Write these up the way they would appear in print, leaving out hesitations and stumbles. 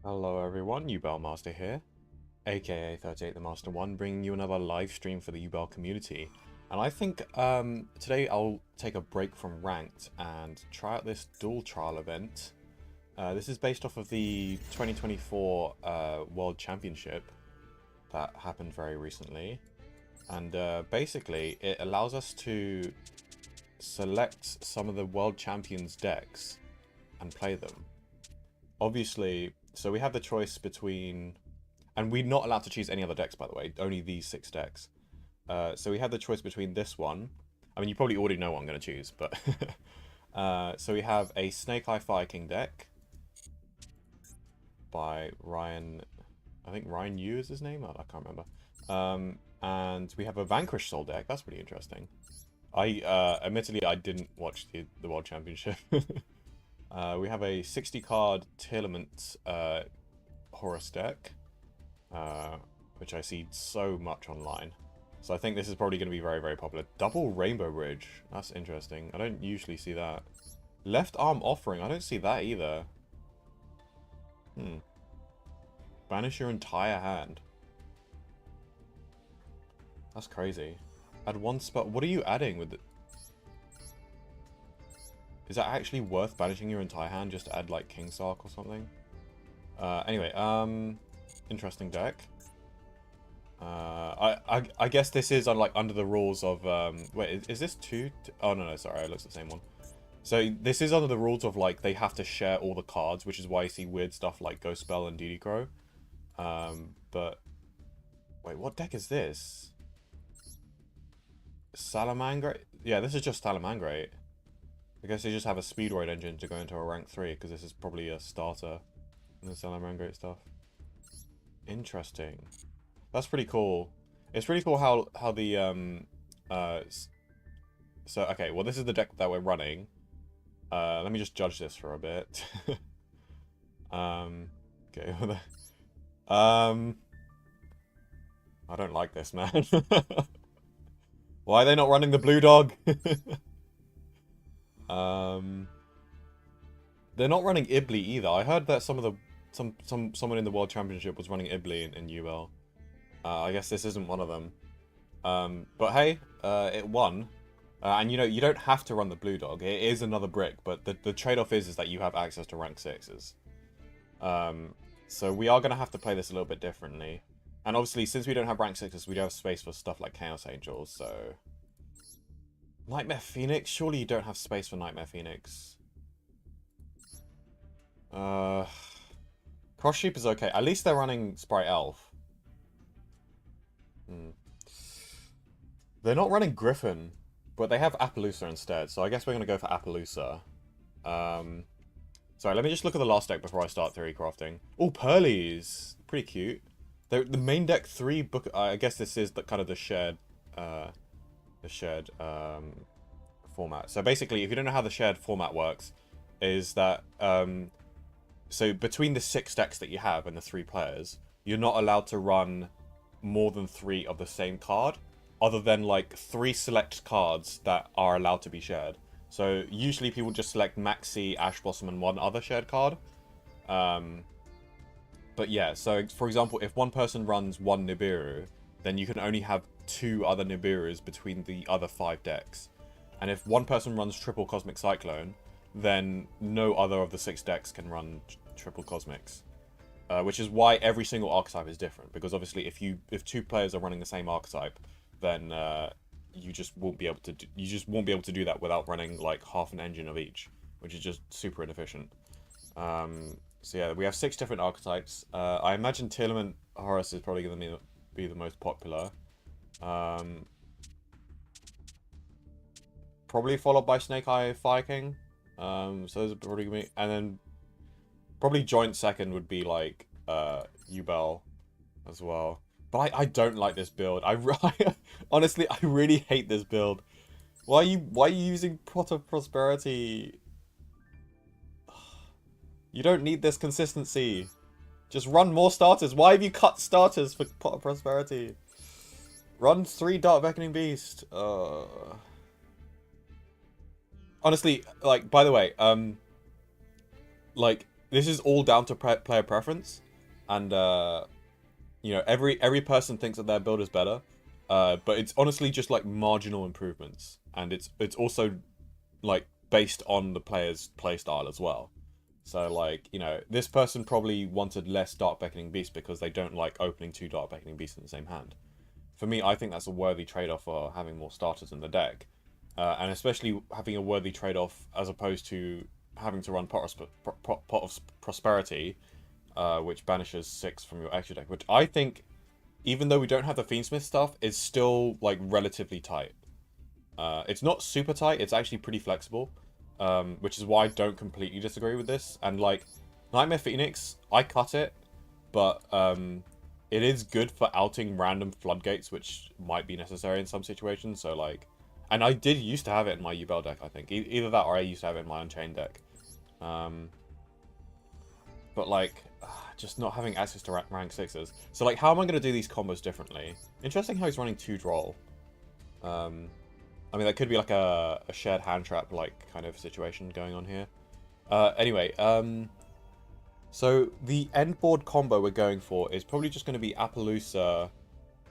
Hello everyone, Yubel Master here, aka 38 the Master 1, bringing you another live stream for the Yubel community. And I think today I'll take a break from Ranked and try out this Duel Trial event. This is based off of the 2024 World Championship that happened very recently. And basically it allows us to select some of the World Champions decks and play them. Obviously, so we have the choice between, and we're not allowed to choose any other decks, by the way, only these 6 decks. So we have the choice between this one. I mean, you probably already know what I'm going to choose, but so we have a Snake Eye Fire King deck by Ryan, I think Ryan Yu is his name? I can't remember. And we have a Vanquish Soul deck. That's pretty interesting. Admittedly, I didn't watch the World Championship. We have a 60 card Tearlament Horus deck, which I see so much online. So I think this is probably going to be very, very popular. Double Rainbow Bridge. That's interesting. I don't usually see that. Left Arm Offering. I don't see that either. Banish your entire hand. That's crazy. Add one spell. What are you adding with it? Is that actually worth banishing your entire hand just to add like King Sark or something? Anyway, interesting deck. I guess this is on like under the rules of wait, is this two? Oh no, sorry, it looks the same one. So this is under the rules of like they have to share all the cards, which is why you see weird stuff like Ghost Spell and DD Crow. But wait, what deck is this? Salamangreat? Yeah, this is just Salamangreat. I guess they just have a Speedroid engine to go into a rank 3, because this is probably a starter in the Salamangreat stuff. Interesting. That's pretty cool. It's pretty cool how the so okay, well this is the deck that we're running. Let me just judge this for a bit. Okay. I don't like this, man. Why are they not running the blue dog? They're not running Ibli either. I heard that someone in the World Championship was running Ibli in Yubel. I guess this isn't one of them. But hey, it won. And you know, you don't have to run the blue dog. It is another brick, but the trade-off is that you have access to rank 6s. So we are going to have to play this a little bit differently. And obviously, since we don't have rank 6s, we do have space for stuff like Chaos Angels, so... Nightmare Phoenix? Surely you don't have space for Nightmare Phoenix. Cross Sheep is okay. At least they're running Sprite Elf. They're not running Griffin, but they have Appaloosa instead, so I guess we're going to go for Appaloosa. Sorry, let me just look at the last deck before I start theory crafting. Oh, Pearlies! Pretty cute. The main deck 3 book... I guess this is the kind of the shared format. So basically, if you don't know how the shared format works, is that so between the 6 decks that you have and the 3 players, you're not allowed to run more than 3 of the same card, other than like 3 select cards that are allowed to be shared. So usually people just select Maxi, Ash Blossom, and one other shared card. But yeah, so for example, if one person runs 1 Nibiru, then you can only have 2 other Nibirus between the other 5 decks. And if one person runs triple Cosmic Cyclone, then no other of the 6 decks can run triple Cosmics. Which is why every single archetype is different, because obviously if 2 players are running the same archetype, then you just won't be able to do that without running like half an engine of each, which is just super inefficient. So yeah, we have 6 different archetypes. I imagine Tearlament Horus is probably going to be the most popular. Probably followed by Snake Eye Fire King. So those are probably gonna be, and then probably joint second would be like Yubel as well. But I don't like this build. Honestly, I really hate this build. Why are you using Pot of Prosperity? You don't need this consistency. Just run more starters. Why have you cut starters for Pot of Prosperity? Run 3 Dark Beckoning Beast. Honestly, like, by the way, like, this is all down to player preference, and you know, every person thinks that their build is better, but it's honestly just like marginal improvements, and it's also like based on the player's playstyle as well. So like, you know, this person probably wanted less Dark Beckoning Beast because they don't like opening 2 Dark Beckoning Beasts in the same hand. For me, I think that's a worthy trade-off for having more starters in the deck. And especially having a worthy trade-off as opposed to having to run Pot of Prosperity, which banishes 6 from your extra deck. Which I think, even though we don't have the Fiendsmith stuff, is still like relatively tight. It's not super tight, it's actually pretty flexible. Which is why I don't completely disagree with this. And like, Nightmare Phoenix, I cut it, but it is good for outing random floodgates, which might be necessary in some situations. So like, and I did used to have it in my Yubel deck, I think. Either that or I used to have it in my Unchained deck. But like, just not having access to rank 6s. So like, how am I going to do these combos differently? Interesting how he's running 2 Droll. I mean, that could be like a shared hand trap like kind of situation going on here. Anyway, so the end board combo we're going for is probably just going to be Appaloosa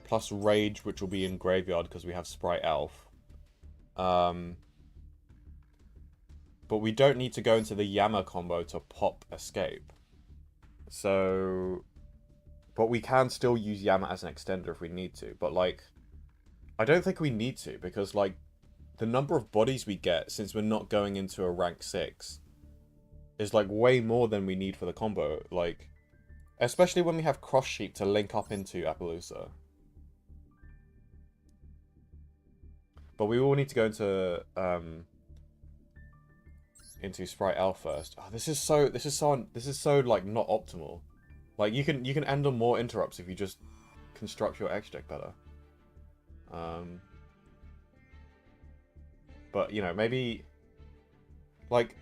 plus Rage, which will be in Graveyard because we have Sprite Elf. But we don't need to go into the Yama combo to pop Escape. So, but we can still use Yama as an extender if we need to. But like, I don't think we need to, because like, the number of bodies we get, since we're not going into a rank 6, is like way more than we need for the combo. Like, especially when we have Cross Sheep to link up into Appaloosa. But we will need to go into Sprite Elf first. Oh, this is so like not optimal. Like, you can end on more interrupts if you just construct your X deck better. But, you know, maybe, like,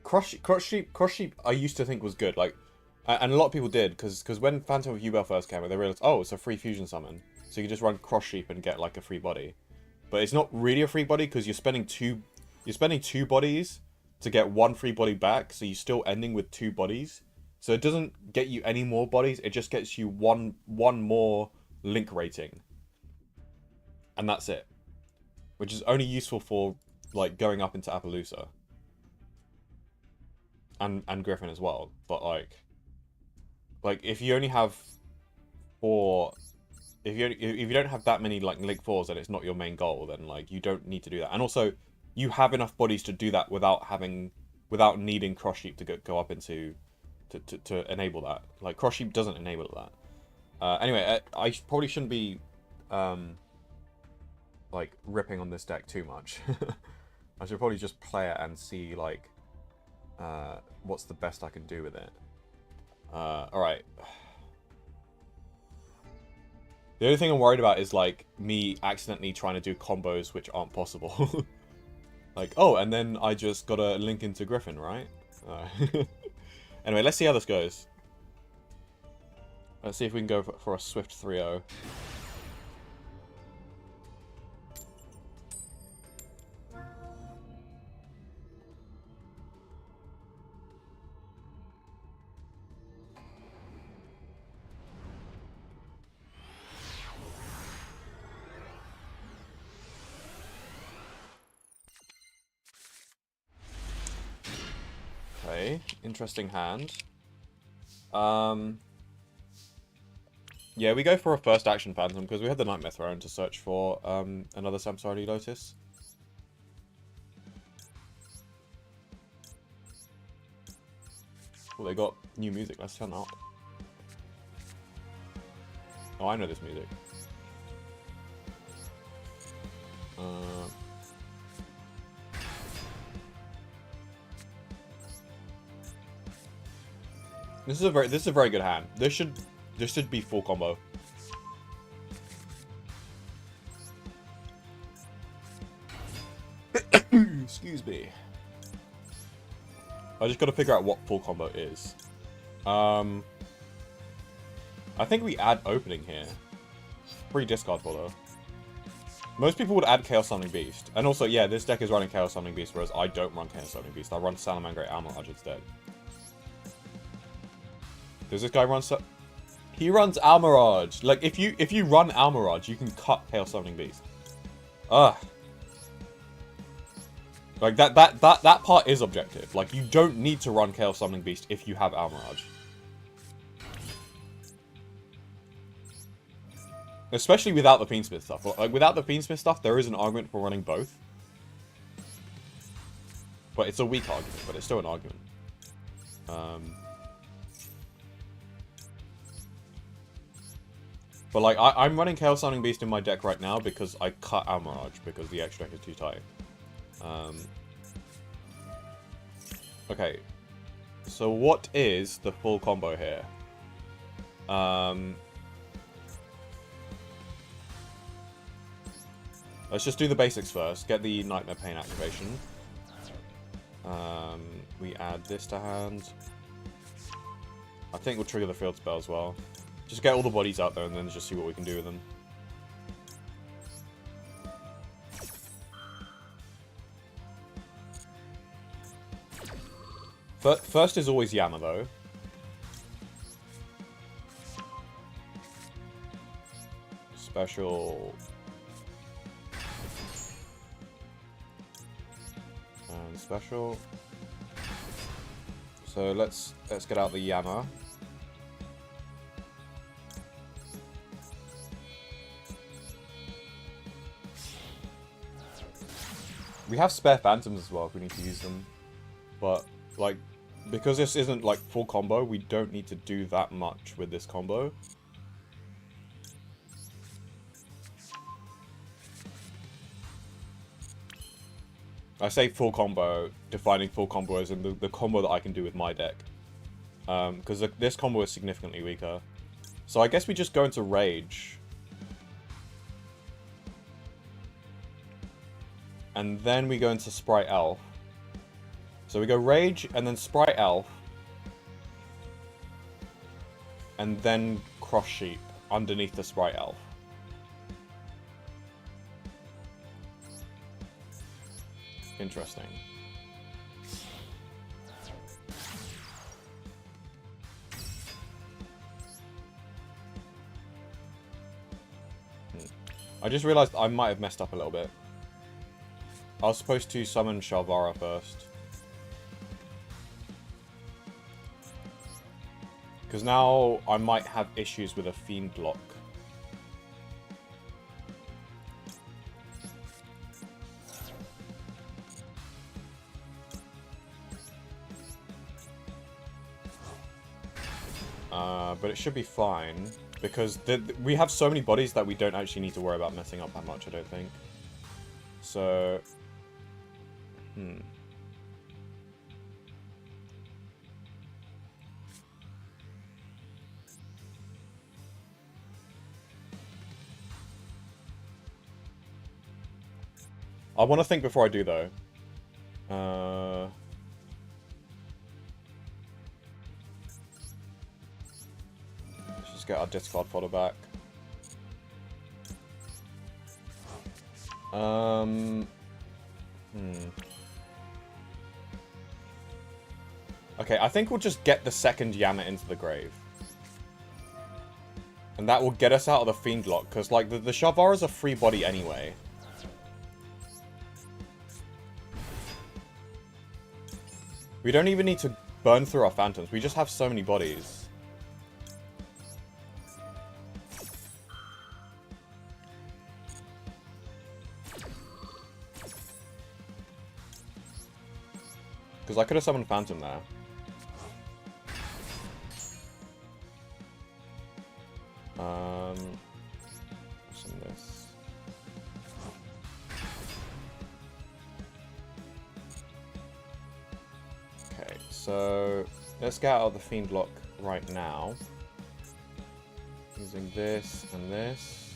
Cross Sheep I used to think was good, like, and a lot of people did, because when Phantom of Yubel first came out, they realized, oh, it's a free fusion summon, so you can just run Cross Sheep and get, like, a free body. But it's not really a free body, because you're spending two bodies to get 1 free body back, so you're still ending with 2 bodies. So it doesn't get you any more bodies, it just gets you one more link rating. And that's it. Which is only useful for, like, going up into Appaloosa. And Griffin as well. But, like if you only have 4... If you don't have that many, like, Link 4s and it's not your main goal, then, like, you don't need to do that. And also, you have enough bodies to do that without needing Cross Sheep to go up into... To enable that. Like, Cross Sheep doesn't enable that. Anyway, I probably shouldn't be... like, ripping on this deck too much. I should probably just play it and see, like, what's the best I can do with it. Alright. The only thing I'm worried about is, like, me accidentally trying to do combos which aren't possible. Like, oh, and then I just gotta link into Griffin, right? Anyway, let's see how this goes. Let's see if we can go for a swift 3-0. Okay, interesting hand. Yeah, we go for a first action Phantom because we had the Nightmare Throne to search for another Samsara Lotus. Oh, they got new music. Let's turn that up. Oh, I know this music. This is a very good hand. This should be full combo. Excuse me. I just got to figure out what full combo is. I think we add opening here. Free discard follow. Most people would add Chaos Summoning Beast. And also, yeah, this deck is running Chaos Summoning Beast, whereas I don't run Chaos Summoning Beast. I run Salamangreat Amulet instead. Does this guy run so... He runs Almirage. Like, if you run Almirage, you can cut Chaos Summoning Beast. Ugh. Like, that part is objective. Like, you don't need to run Chaos Summoning Beast if you have Almirage. Especially without the Fiendsmith stuff. Like, without the Fiendsmith stuff, there is an argument for running both. But it's a weak argument, but it's still an argument. But, like, I'm running Chaos Summoning Beast in my deck right now because I cut Almirage because the X deck is too tight. Okay. So, what is the full combo here? Let's just do the basics first. Get the Nightmare Pain activation. We add this to hand. I think we'll trigger the field spell as well. Just get all the bodies out there and then just see what we can do with them. First is always Yama, though. Special. And special. So let's get out the Yama. We have spare Phantoms as well if we need to use them. But, like, because this isn't, like, full combo, we don't need to do that much with this combo. I say full combo, defining full combo as in the combo that I can do with my deck. Because this combo is significantly weaker. So I guess we just go into Rage. And then we go into Sprite Elf. So we go Rage, and then Sprite Elf. And then Cross Sheep underneath the Sprite Elf. Interesting. I just realized I might have messed up a little bit. I was supposed to summon Shalvara first. Because now I might have issues with a Fiend Lock. But it should be fine. Because we have so many bodies that we don't actually need to worry about messing up that much, I don't think. So... I want to think before I do, though. Let's just get our discard fodder back. Okay, I think we'll just get the second Yama into the grave. And that will get us out of the Fiend Lock, because, like, the Shalvara's a free body anyway. We don't even need to burn through our Phantoms. We just have so many bodies. Because I could have summoned Phantom there. Summon this. Okay, so let's get out of the Fiend Lock right now. Using this and this.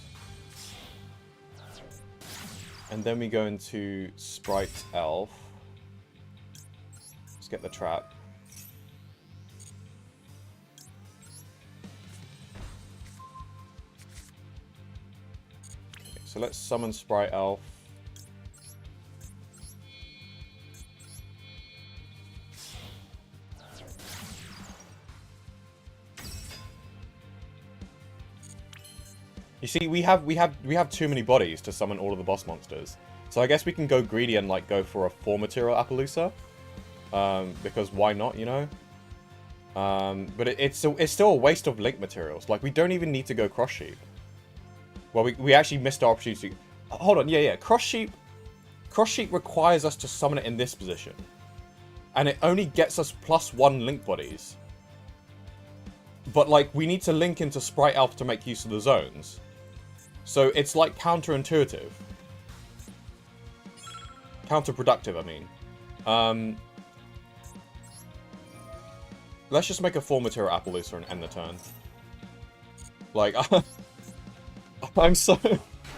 And then we go into Sprite Elf. Let's get the trap. Okay, so let's summon Sprite Elf. You see, we have too many bodies to summon all of the boss monsters. So I guess we can go greedy and like go for a 4 material Appaloosa. Because why not, you know? But it's still a waste of link materials. Like, we don't even need to go Cross Sheep. Well, we actually missed our opportunity. Hold on, yeah. Cross Sheep requires us to summon it in this position. And it only gets us +1 link bodies. But, like, we need to link into Sprite Elf to make use of the zones. So it's, like, counterintuitive. Counterproductive, I mean. Let's just make a 4 material Appaloosa and end the turn. Like, I'm so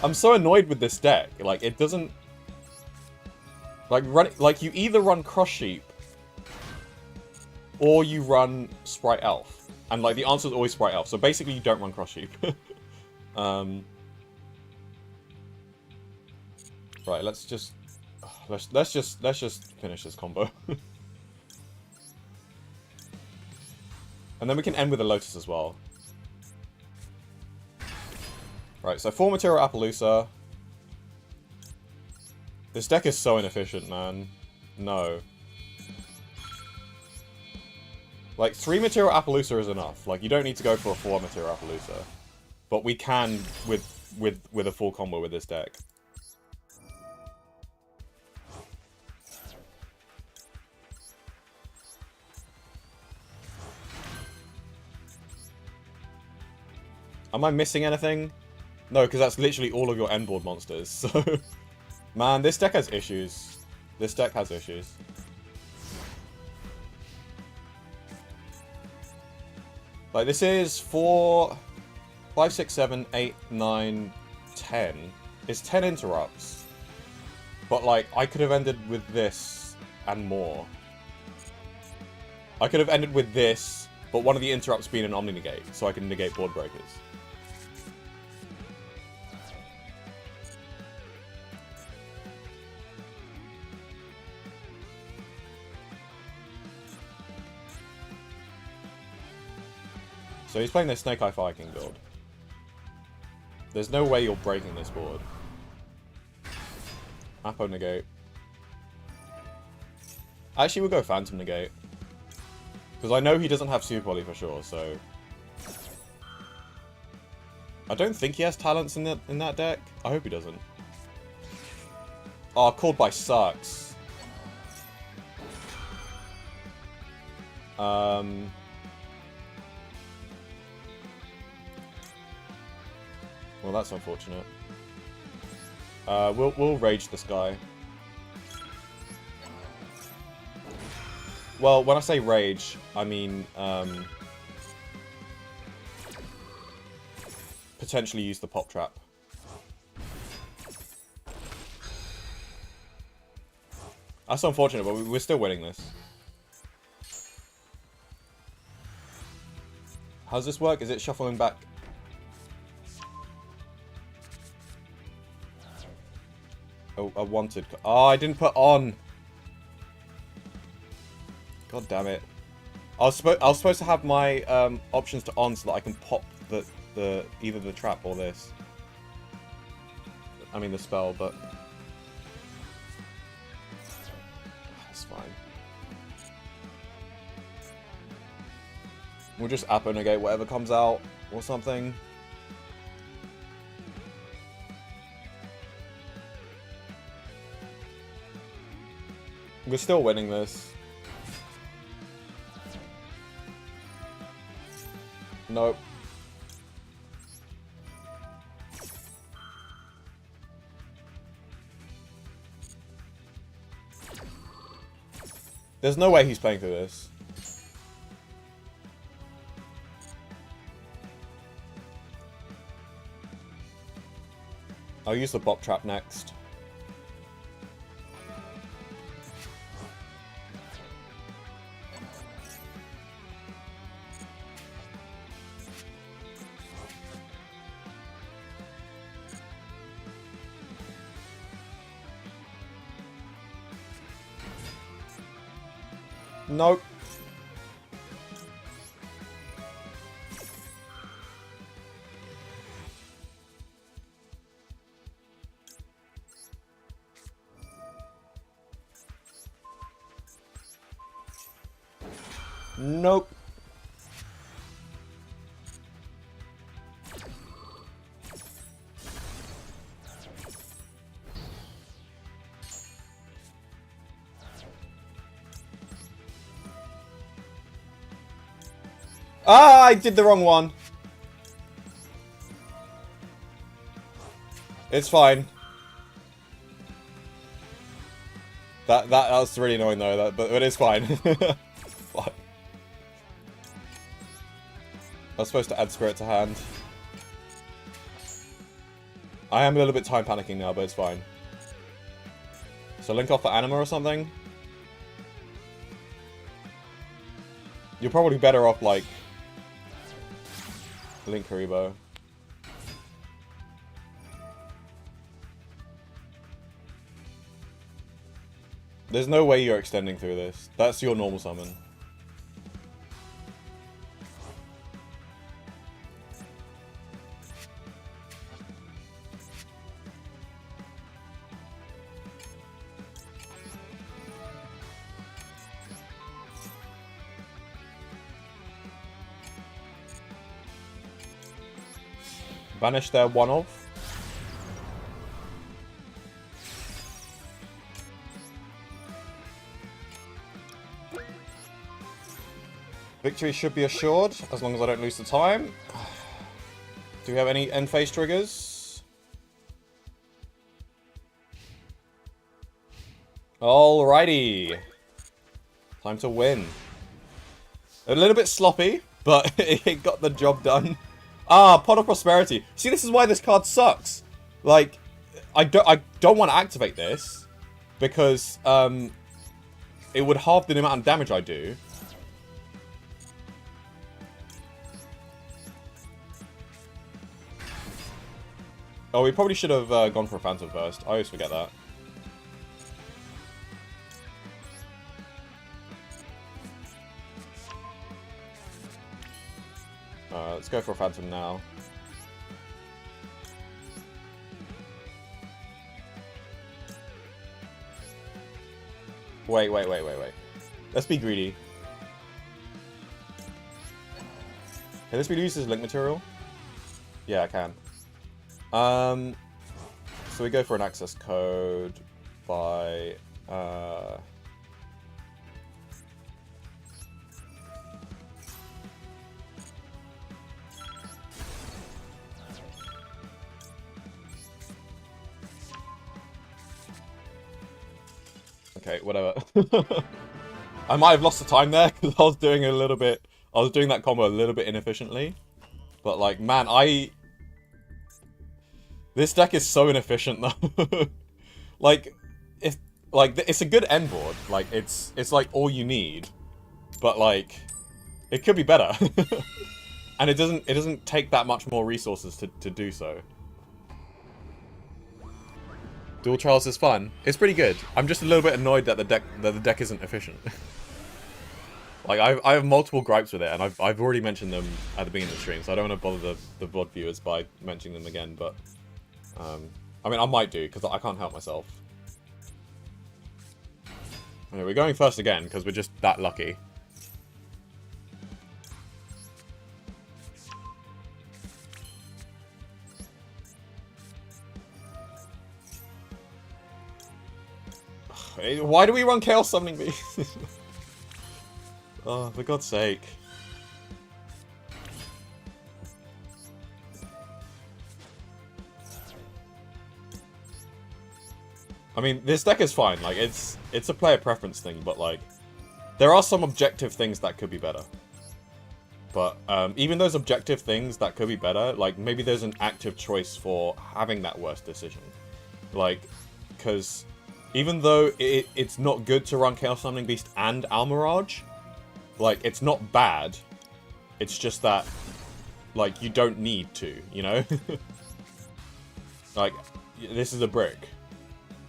annoyed with this deck. Like, it doesn't... Like, you either run Cross Sheep, or you run Sprite Elf. And, like, the answer is always Sprite Elf. So basically, you don't run Cross Sheep. Right, let's just finish this combo. And then we can end with a Lotus as well. Right, so 4 material Appaloosa. This deck is so inefficient, man. No. Like, 3 material Appaloosa is enough. Like, you don't need to go for a 4 material Appaloosa. But we can with a full combo with this deck. Am I missing anything? No, because that's literally all of your endboard monsters, so... Man, this deck has issues. This deck has issues. Like, this is 4, 5, 6, 7, 8, 9, 10. It's 10 interrupts. But, like, I could have ended with this and more. I could have ended with this, but one of the interrupts being an Omni Negate, so I can negate board breakers. So he's playing the Snake Eye Fire King build. There's no way you're breaking this board. Apo Negate. Actually, we'll go Phantom Negate. Because I know he doesn't have Super Volley for sure, so... I don't think he has talents in that deck. I hope he doesn't. Oh, Called by sucks. Well, that's unfortunate. We'll rage this guy. Well, when I say rage, I mean potentially use the pop trap. That's unfortunate, but we're still winning this. How does this work? Is it shuffling back? Oh, I wanted... Oh, I didn't put on! God damn it. I was supposed to have my options to on so that I can pop either the trap or this. I mean the spell, but... That's fine. We'll just Apo Negate whatever comes out, or something. We're still winning this. Nope. There's no way he's playing through this. I'll use the Bop Trap next. Nope. Nope. Ah, I did the wrong one. It's fine. That was really annoying though, but it's fine. What? I was supposed to add Spirit to hand. I am a little bit time panicking now, but it's fine. So link off for Anima or something? You're probably better off, like, Link Haribo. There's no way you're extending through this. That's your normal summon. Banish their one-off. Victory should be assured, as long as I don't lose the time. Do we have any end phase triggers? Alrighty. Time to win. A little bit sloppy, but it got the job done. Ah, Pot of Prosperity. See, this is why this card sucks. Like, I don't want to activate this, because it would halve the amount of damage I do. Oh, we probably should have gone for a Phantom first. I always forget that. Let's go for a Phantom now. Wait. Let's be greedy. Can this be used as Link material? Yeah, I can. So we go for an access code by, okay, whatever. I might have lost the time there, because I was doing that combo a little bit inefficiently. But, like, man, this deck is so inefficient, though. Like, it's a good end board. Like, it's like all you need. But, like, it could be better. And it doesn't take that much more resources to do so. Dual Trials is fun. It's pretty good. I'm just a little bit annoyed that the deck isn't efficient. Like, I have multiple gripes with it, and I've already mentioned them at the beginning of the stream, so I don't want to bother the VOD viewers by mentioning them again, but I mean, I might do, because I can't help myself. Okay, we're going first again, because we're just that lucky. Why do we run Chaos Summoning Beast? Oh, for God's sake. I mean, this deck is fine. Like, it's a player preference thing, but, like, there are some objective things that could be better. But even those objective things that could be better, like, maybe there's an active choice for having that worst decision. Like, because even though it's not good to run Chaos Summoning Beast and Almirage, like, it's not bad. It's just that, like, you don't need to, you know? Like, this is a brick.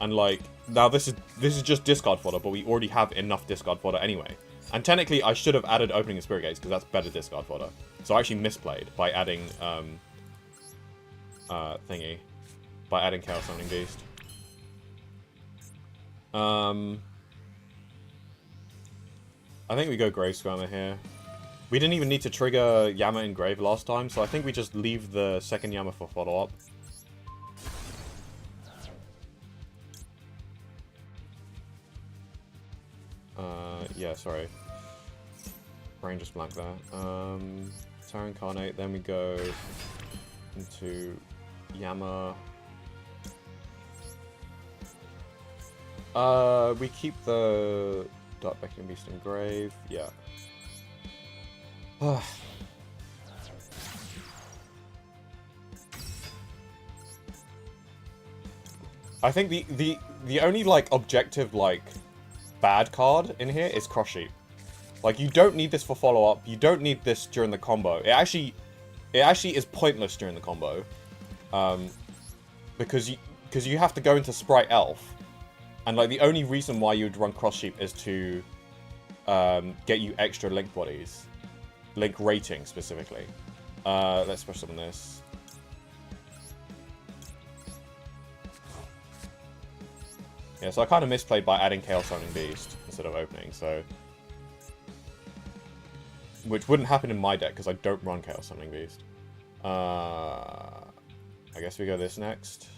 And, like, now this is just discard fodder, but we already have enough discard fodder anyway. And technically, I should have added Opening of Spirit Gates, because that's better discard fodder. So I actually misplayed by adding, by adding Chaos Summoning Beast. I think we go Grave Scrammer here. We didn't even need to trigger Yama and Grave last time, so I think we just leave the second Yama for follow-up. Yeah, sorry. Brain just blanked there. Terra Incarnate, then we go into Yama. We keep the Dark Beckoning Beast in Grave, yeah. I think the only, like, objective, like, bad card in here is Cross Sheep. Like, you don't need this for follow-up. You don't need this during the combo. It actually is pointless during the combo. Because you have to go into Sprite Elf. And, like, the only reason why you would run Cross Sheep is to get you extra Link bodies. Link rating, specifically. Let's push some of this. Yeah, so I kind of misplayed by adding Chaos Summoning Beast instead of opening, so... Which wouldn't happen in my deck, because I don't run Chaos Summoning Beast. I guess we go this next.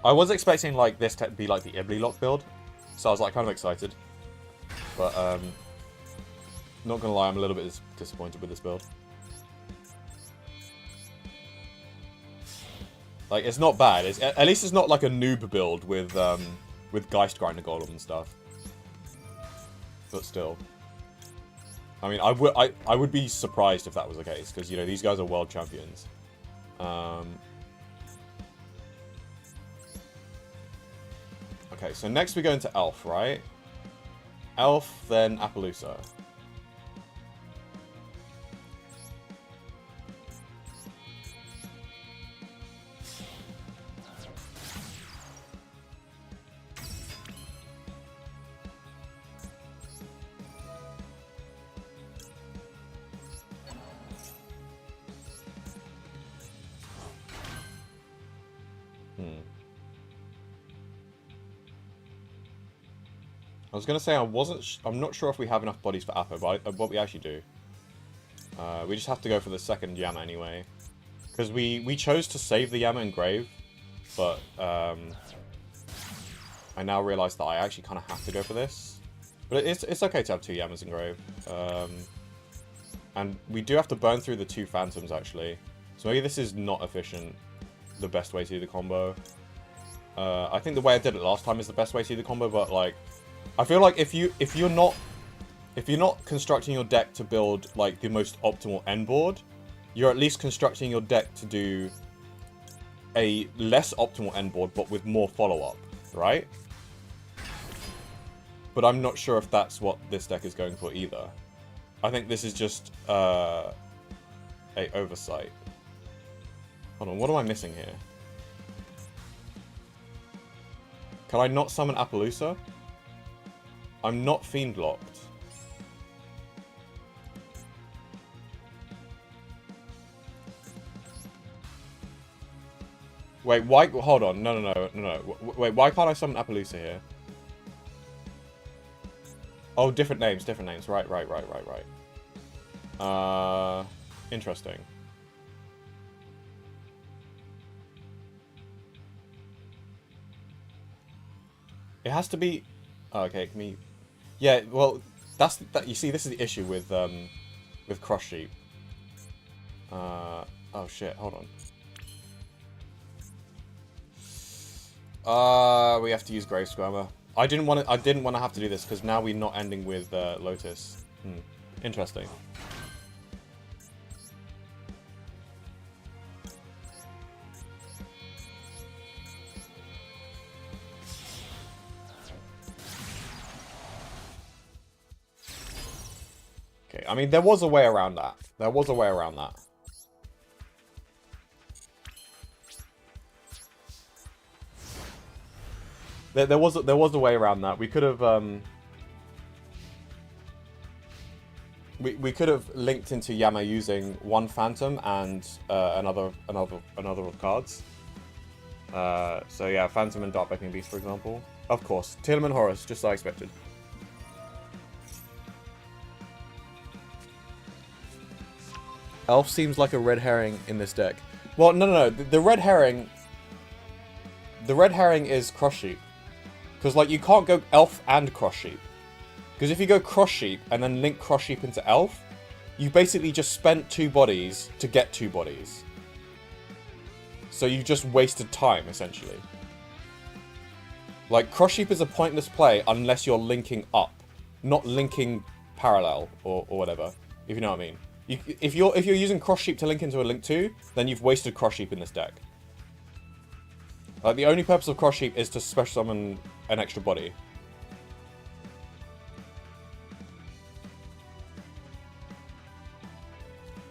I was expecting, like, this to be like the Ibli lock build, so I was, like, kind of excited. But not gonna lie, I'm a little bit disappointed with this build. Like, it's not bad. At least it's not like a noob build with Geist Grinder Golem and stuff. But still. I mean, I would be surprised if that was the case, because, you know, these guys are world champions. Okay, so next we go into Elf, right? Elf, then Appaloosa. I was gonna say I'm not sure if we have enough bodies for Appa, but what we actually do. We just have to go for the second Yama anyway. Because we chose to save the Yama in Grave, but I now realise that I actually kind of have to go for this. But it's okay to have two Yamas in Grave. And we do have to burn through the two Phantoms, actually. So maybe this is not efficient, the best way to do the combo. I think the way I did it last time is the best way to do the combo, but, like, I feel like if you're not constructing your deck to build, like, the most optimal end board, you're at least constructing your deck to do a less optimal end board, but with more follow-up, right? But I'm not sure if that's what this deck is going for either. I think this is just a oversight. Hold on, what am I missing here? Can I not summon Appaloosa? I'm not Fiend locked. Wait, why? Hold on. No. Wait, why can't I summon Appaloosa here? Oh, different names. Right. Interesting. It has to be... Oh, okay, can we... Yeah, well, you see, this is the issue with Cross Sheep. Oh shit, hold on. We have to use Grave Scrammer. I didn't want to have to do this because now we're not ending with Lotus. Interesting. Okay, I mean, there was a way around that. There was a way around that. We could have we could have linked into Yama using one Phantom and another of cards. So yeah, Phantom and Dark Beckoning Beast, for example. Of course, Tillman Horus, just as I expected. Elf seems like a red herring in this deck. Well, no. The red herring is Cross Sheep. Because, like, you can't go Elf and Cross Sheep. Because if you go Cross Sheep and then link Cross Sheep into Elf, you basically just spent 2 bodies to get 2 bodies. So you just wasted time, essentially. Like, Cross Sheep is a pointless play unless you're linking up, not linking parallel or whatever, if you know what I mean. If you're using Cross Sheep to link into a Link 2, then you've wasted Cross Sheep in this deck. Like, the only purpose of Cross Sheep is to special summon an extra body.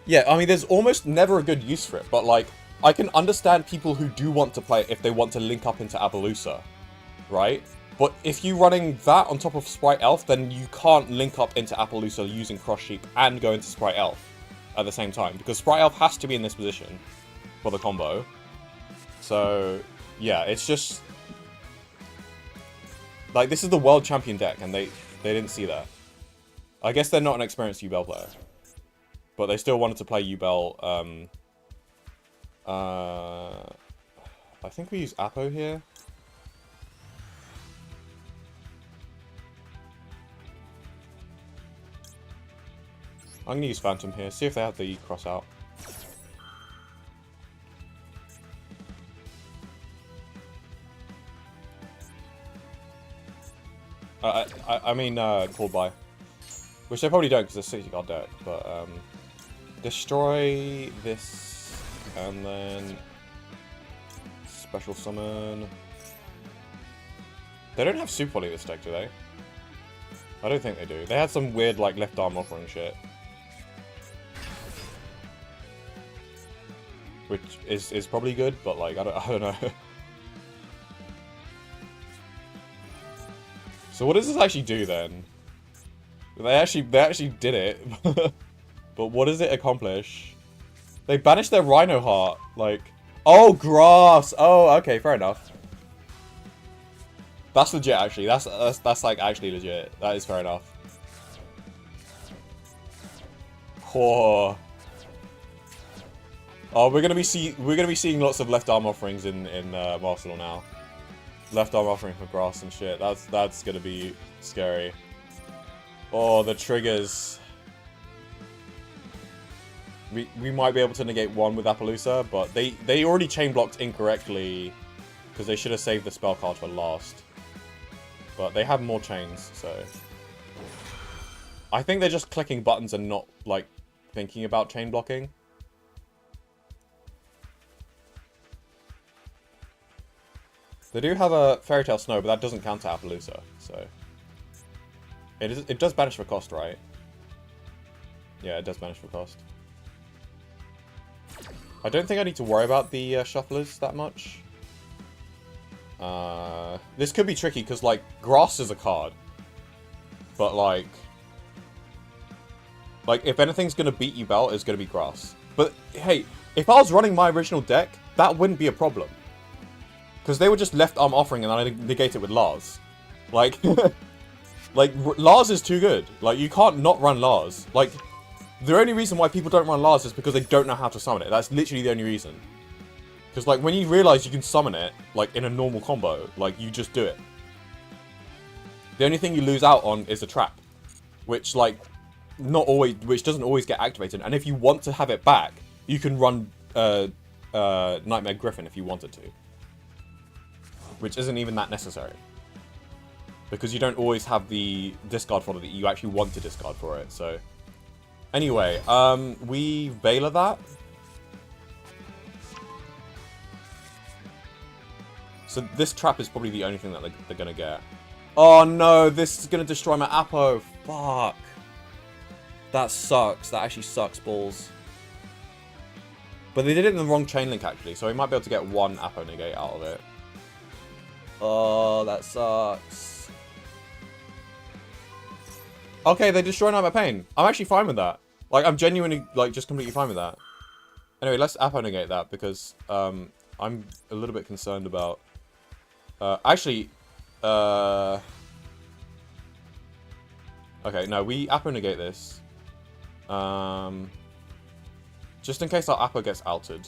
Yeah, I mean, there's almost never a good use for it, but, like, I can understand people who do want to play it if they want to link up into Appaloosa, right? But if you're running that on top of Sprite Elf, then you can't link up into Appaloosa using Cross Sheep and go into Sprite Elf at the same time. Because Sprite Elf has to be in this position for the combo. So, yeah, it's just... like, this is the world champion deck, and they didn't see that. I guess they're not an experienced Yubel player. But they still wanted to play Yubel. I think we use Appo here. I'm gonna use Phantom here, see if they have the cross out. I mean, called by. Which they probably don't because they're 60 card deck, but, destroy this, and then special summon. They don't have super volley this deck, do they? I don't think they do. They had some weird, like, left arm offering shit. Which is probably good, but, like, I don't know. So what does this actually do, then? They actually did it. But what does it accomplish? They banished their Rhino Heart. Like, oh, grass. Oh, okay, fair enough. That's legit, actually. That's like actually legit. That is fair enough. Oh, we're gonna be seeing lots of left arm offerings in Master Duel now. Left arm offering for grass and shit. That's gonna be scary. Oh, the triggers. We might be able to negate one with Appaloosa, but they already chain blocked incorrectly because they should have saved the spell card for last. But they have more chains, so I think they're just clicking buttons and not like thinking about chain blocking. They do have a Fairy Tail Snow, but that doesn't count to Appaloosa, so it does banish for cost, right? Yeah, it does banish for cost. I don't think I need to worry about the shufflers that much. This could be tricky because, like, grass is a card, but like if anything's gonna beat Yubel, it's gonna be grass. But hey, if I was running my original deck, that wouldn't be a problem because they would just left arm offering and I negate it with Lars. Like, like Lars is too good. Like, you can't not run Lars. Like, the only reason why people don't run Lars is because they don't know how to summon it. That's literally the only reason. Because, like, when you realize you can summon it, like, in a normal combo, like, you just do it. The only thing you lose out on is a trap. Which, like, which doesn't always get activated. And if you want to have it back, you can run Nightmare Griffin if you wanted to. Which isn't even that necessary. Because you don't always have the discard for it that you actually want to discard for it, so... Anyway, we Veiler that. So this trap is probably the only thing that they're gonna get. Oh no, this is gonna destroy my Appo. Fuck. That sucks. That actually sucks balls. But they did it in the wrong chain link actually, so we might be able to get one Appo negate out of it. Oh, that sucks. Okay, they destroy Nightmare Pain. I'm actually fine with that. Like, I'm genuinely, like, just completely fine with that. Anyway, let's Apo negate that because I'm a little bit concerned about... actually... Okay, no, we Apo negate this. Just in case our Apo gets altered.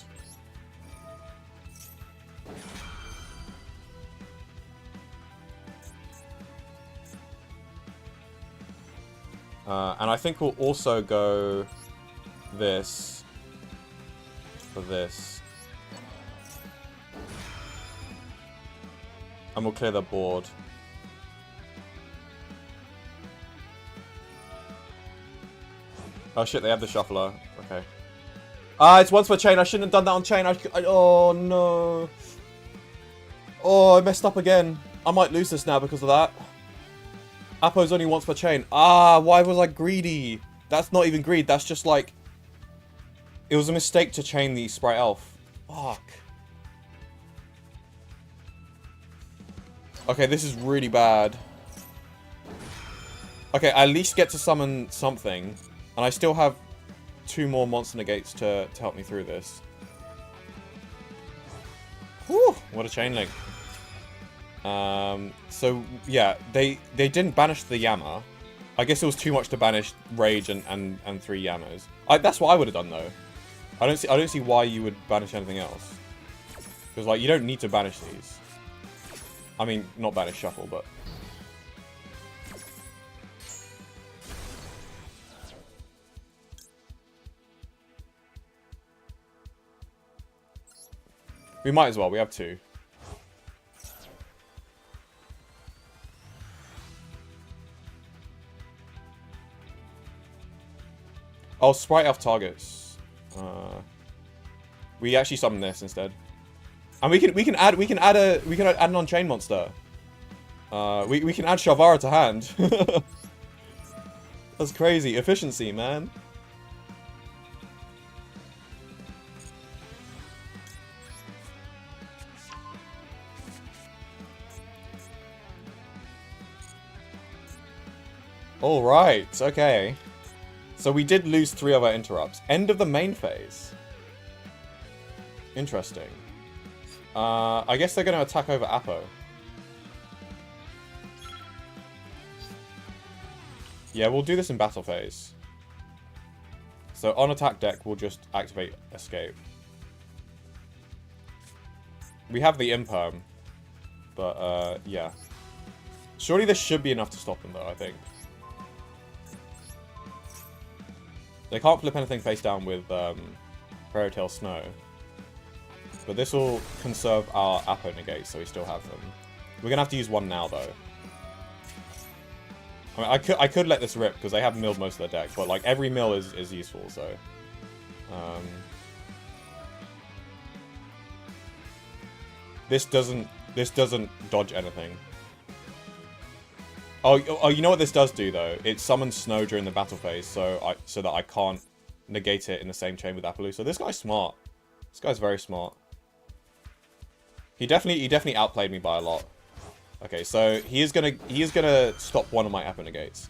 And I think we'll also go this for this. And we'll clear the board. Oh shit, they have the shuffler. Okay. Ah, it's once per chain. I shouldn't have done that on chain. Oh no. Oh, I messed up again. I might lose this now because of that. Apo's only once per chain. Ah, why was I greedy? That's not even greed. That's just like... It was a mistake to chain the Sprite Elf. Fuck. Okay, this is really bad. Okay, I at least get to summon something. And I still have 2 more monster negates to help me through this. Whew, what a chain link. So, yeah, they didn't banish the Yama. I guess it was too much to banish Rage and 3 Yamas. That's what I would have done, though. I don't see why you would banish anything else. Because, like, you don't need to banish these. I mean, not banish Shuffle, but... We might as well, we have 2. Oh, Sprite Elf targets. We actually summon this instead. And we can add an on-chain monster. We can add Shavara to hand. That's crazy. Efficiency, man. Alright, okay. So we did lose 3 of our interrupts. End of the main phase. Interesting. I guess they're going to attack over Apo. Yeah, we'll do this in battle phase. So on attack deck, we'll just activate Escape. We have the Imperm. But, yeah. Surely this should be enough to stop them, though, I think. They can't flip anything face down with Fairy Tail Snow. But this will conserve our Apo negates, so we still have them. We're going to have to use 1 now, though. I mean, I could let this rip, because they have milled most of their deck, but, like, every mill is useful, so... This doesn't dodge anything. Oh, you know what this does do, though? It summons Snow during the battle phase, so that I can't negate it in the same chain with Appaloosa. This guy's smart. This guy's very smart. He definitely outplayed me by a lot. Okay, so he is gonna stop one of my Appa negates.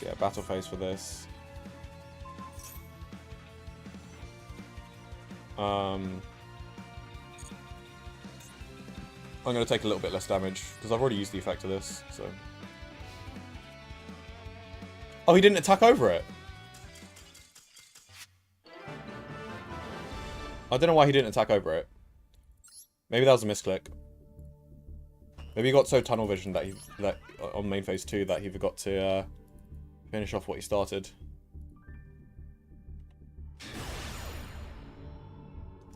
Yeah, battle phase for this. I'm going to take a little bit less damage, because I've already used the effect of this, so... Oh, he didn't attack over it! I don't know why he didn't attack over it. Maybe that was a misclick. Maybe he got so tunnel vision that on main phase 2 that he forgot to finish off what he started.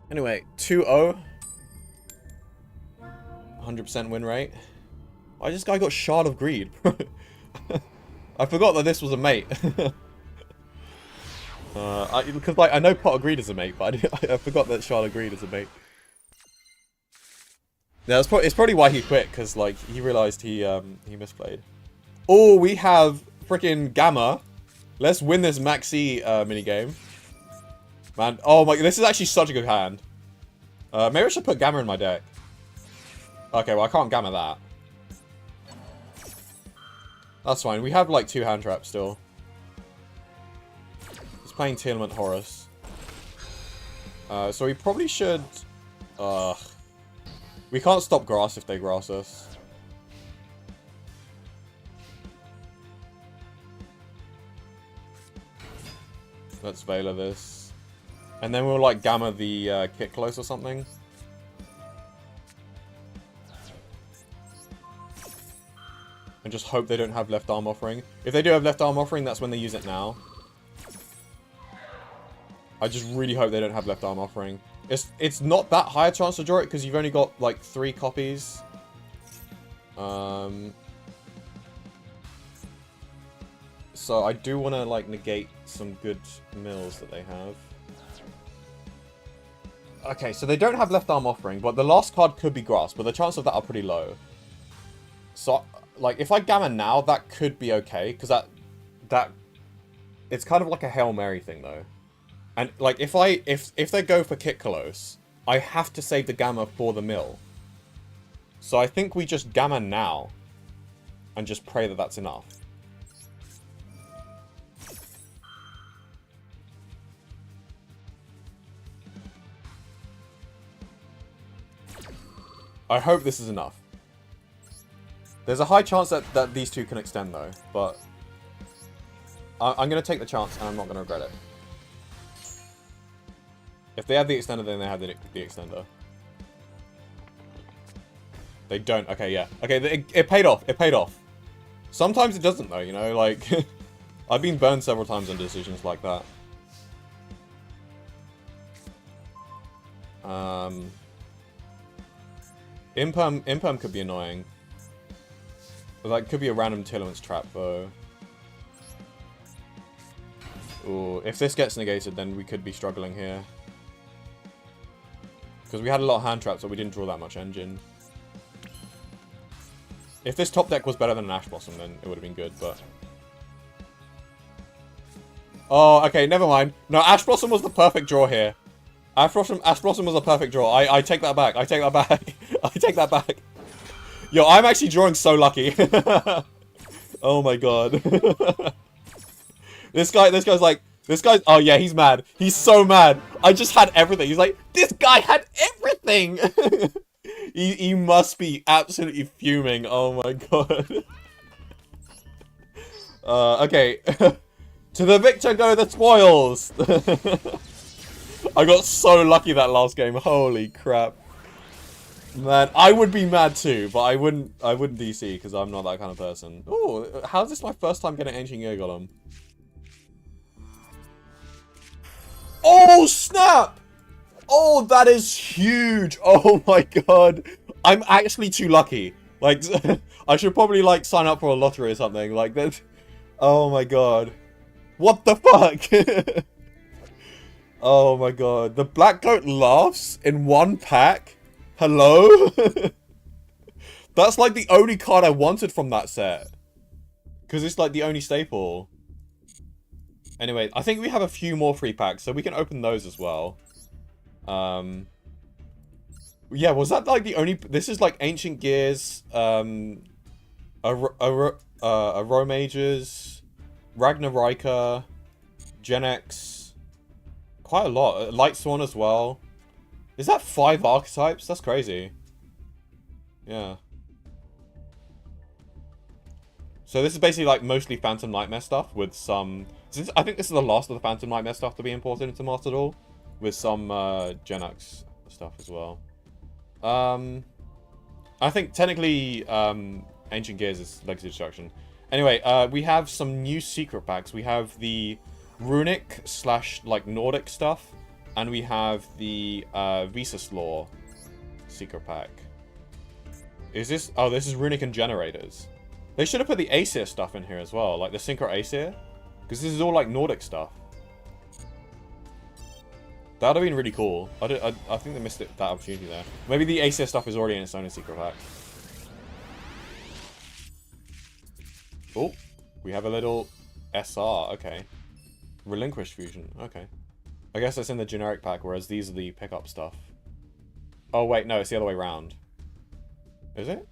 Anyway, 2-0. 100% win rate. Why this guy got Shard of Greed? I forgot that this was a mate. Because like I know Pot of Greed is a mate, but I forgot that Shard of Greed is a mate. Yeah, it's probably why he quit, because like he realized he misplayed. Oh, we have freaking Gamma. Let's win this Maxi minigame. Man, oh my, this is actually such a good hand. Maybe I should put Gamma in my deck. Okay, well I can't Gamma that. That's fine. We have like 2 hand traps still. He's playing Telement Horus. So we probably should... we can't stop grass if they grass us. Let's Veiler this. And then we'll like Gamma the Kit Close or something. And just hope they don't have Left Arm Offering. If they do have Left Arm Offering, that's when they use it now. I just really hope they don't have Left Arm Offering. It's not that high a chance to draw it because you've only got like 3 copies. So I do want to like negate some good mills that they have. Okay, so they don't have Left Arm Offering, but the last card could be Grass, but the chances of that are pretty low. So, like, if I Gamma now, that could be okay, because that... It's kind of like a Hail Mary thing, though. And, like, if they go for Kit Close, I have to save the Gamma for the mill. So I think we just Gamma now, and just pray that that's enough. I hope this is enough. There's a high chance that these two can extend, though, but... I'm going to take the chance, and I'm not going to regret it. If they have the extender, then they have the extender. They don't. Okay, yeah. Okay, it paid off. It paid off. Sometimes it doesn't, though, you know? Like, I've been burned several times on decisions like that. Imperm could be annoying. But that could be a random Tillaments trap, though. Ooh, if this gets negated, then we could be struggling here. Because we had a lot of hand traps, but we didn't draw that much engine. If this top deck was better than an Ash Blossom, then it would have been good, but... Oh, okay, never mind. No, Ash Blossom was the perfect draw here. Ash Blossom was a perfect draw. I take that back. I take that back. I take that back. Yo, I'm actually drawing so lucky. Oh my god. This guy's like, oh yeah, he's mad. He's so mad. I just had everything. He's like, this guy had everything. He must be absolutely fuming. Oh my god. Okay. To the victor go the spoils. I got so lucky that last game. Holy crap. Man, I would be mad too, but I wouldn't DC because I'm not that kind of person. Oh, how's this my first time getting Ancient Gear Golem? Oh, snap! Oh, that is huge. Oh my god. I'm actually too lucky. Like, I should probably like sign up for a lottery or something like that. Oh my god. What the fuck? Oh my god. The Black Goat laughs in one pack? Hello? That's like the only card I wanted from that set. Because it's like the only staple. Anyway, I think we have a few more free packs, so we can open those as well. Yeah, was that like the only... This is like Ancient Gears, Romages, Ragnarika, Gen X... Quite a lot. Light Swan as well. Is that 5 archetypes? That's crazy. Yeah. So this is basically like mostly Phantom Nightmare stuff with some... I think this is the last of the Phantom Nightmare stuff to be imported into Master Duel. With some Gen X stuff as well. I think technically Ancient Gears is Legacy Destruction. Anyway, we have some new secret packs. We have the Runic / like Nordic stuff, and we have the Visas Law secret pack. Is this... Oh, this is Runic and Generators. They should have put the Aesir stuff in here as well, like the Synchro Aesir, because this is all like Nordic stuff. That would have been really cool. I think they missed that opportunity there. Maybe the Aesir stuff is already in its own secret pack. Oh, we have a little SR. Okay. Relinquished fusion. Okay. I guess that's in the generic pack, whereas these are the pickup stuff. Oh, wait, no, it's the other way around. Is it?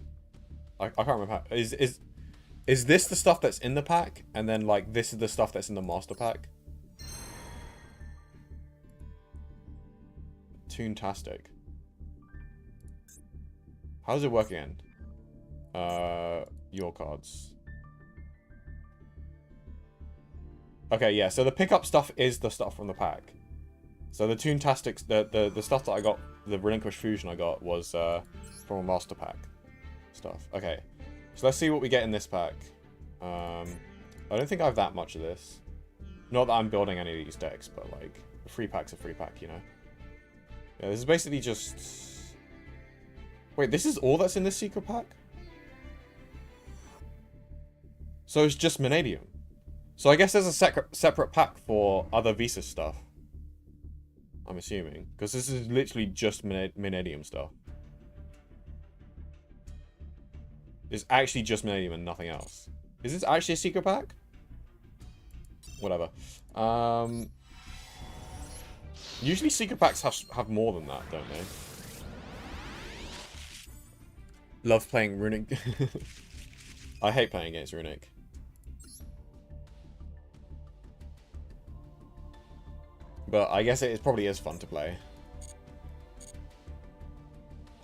I can't remember how... Is this the stuff that's in the pack? And then, like, this is the stuff that's in the master pack? Toontastic. How does it work again? Your cards. Okay, yeah, so the pickup stuff is the stuff from the pack. So the Toontastics, the stuff that I got, the Relinquished Fusion I got was from a master pack stuff. Okay, so let's see what we get in this pack. I don't think I have that much of this. Not that I'm building any of these decks, but like, a free pack's a free pack, you know? Yeah, this is basically just... Wait, this is all that's in this secret pack? So it's just Vanadium. So I guess there's a separate pack for other Visa stuff. I'm assuming. Because this is literally just Vanadium stuff. It's actually just Vanadium and nothing else. Is this actually a secret pack? Whatever. Usually secret packs have more than that, don't they? Love playing Runic. I hate playing against Runic. But I guess it probably is fun to play.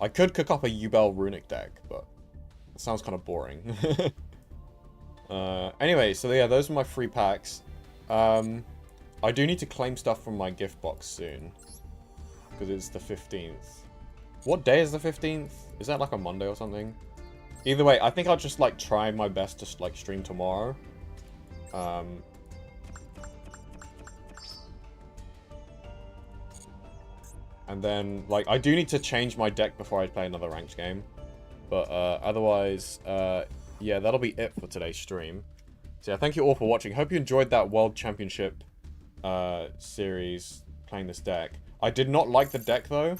I could cook up a Yubel Runic deck, but it sounds kind of boring. Anyway, so yeah, those are my free packs. I do need to claim stuff from my gift box soon. Because it's the 15th. What day is the 15th? Is that like a Monday or something? Either way, I think I'll just like try my best to like stream tomorrow. And then, like, I do need to change my deck before I play another ranked game. But, otherwise, yeah, that'll be it for today's stream. So, yeah, thank you all for watching. Hope you enjoyed that World Championship, series, playing this deck. I did not like the deck, though.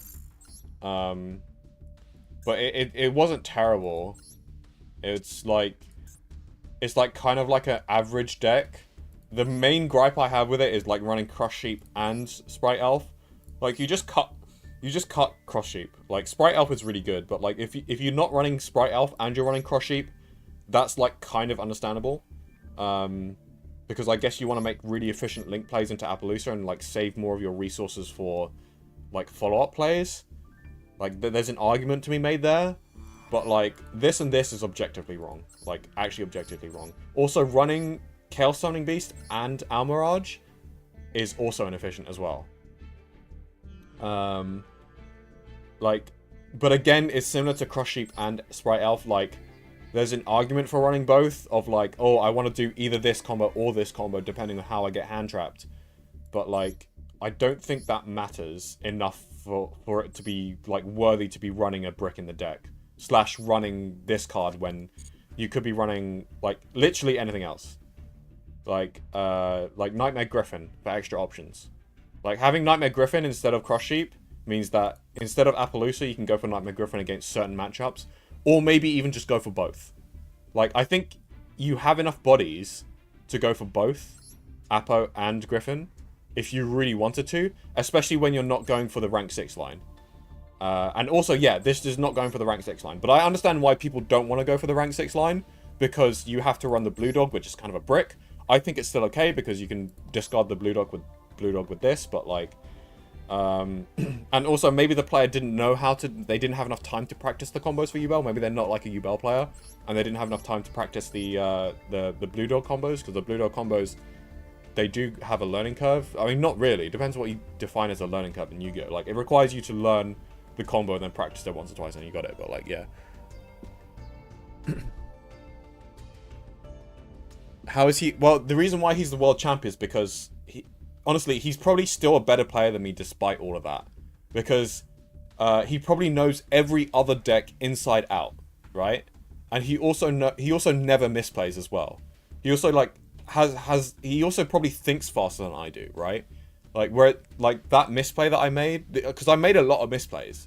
But it wasn't terrible. It's like kind of like an average deck. The main gripe I have with it is, like, running Crush Sheep and Sprite Elf. Like, you just cut Cross Sheep. Like, Sprite Elf is really good, but, like, if you're not running Sprite Elf and you're running Cross Sheep, that's, like, kind of understandable. Because I guess you want to make really efficient link plays into Appaloosa and, like, save more of your resources for, like, follow-up plays. Like, there's an argument to be made there, but, like, this and this is objectively wrong. Like, actually objectively wrong. Also, running Chaos Summoning Beast and Almirage is also inefficient as well. Like, but again, it's similar to Crush Sheep and Sprite Elf. Like, there's an argument for running both of like, oh, I want to do either this combo or this combo depending on how I get hand trapped. But like, I don't think that matters enough for it to be like worthy to be running a brick in the deck / running this card when you could be running like literally anything else. Like Nightmare Griffin for extra options. Like, having Nightmare Griffin instead of Crush Sheep means that instead of Appaloosa, you can go for Nightmare Griffin against certain matchups. Or maybe even just go for both. Like, I think you have enough bodies to go for both Appo and Griffin if you really wanted to. Especially when you're not going for the rank 6 line. And also, yeah, this is not going for the rank 6 line. But I understand why people don't want to go for the rank 6 line. Because you have to run the Blue Dog, which is kind of a brick. I think it's still okay because you can discard the Blue Dog with this, but like and also maybe the player didn't know how to, they didn't have enough time to practice the combos for Yubel. Maybe they're not like a Yubel player and they didn't have enough time to practice the Blue Dog combos, because the Blue Dog combos, they do have a learning curve. I mean, not really, it depends what you define as a learning curve in Yu-Gi-Oh! Like, it requires you to learn the combo and then practice it once or twice and you got it, but like, yeah. How is he? Well, the reason why he's the world champ is because honestly, he's probably still a better player than me despite all of that. Because he probably knows every other deck inside out, right? And he also never misplays as well. He also like he also probably thinks faster than I do, right? Like that misplay that I made, because I made a lot of misplays.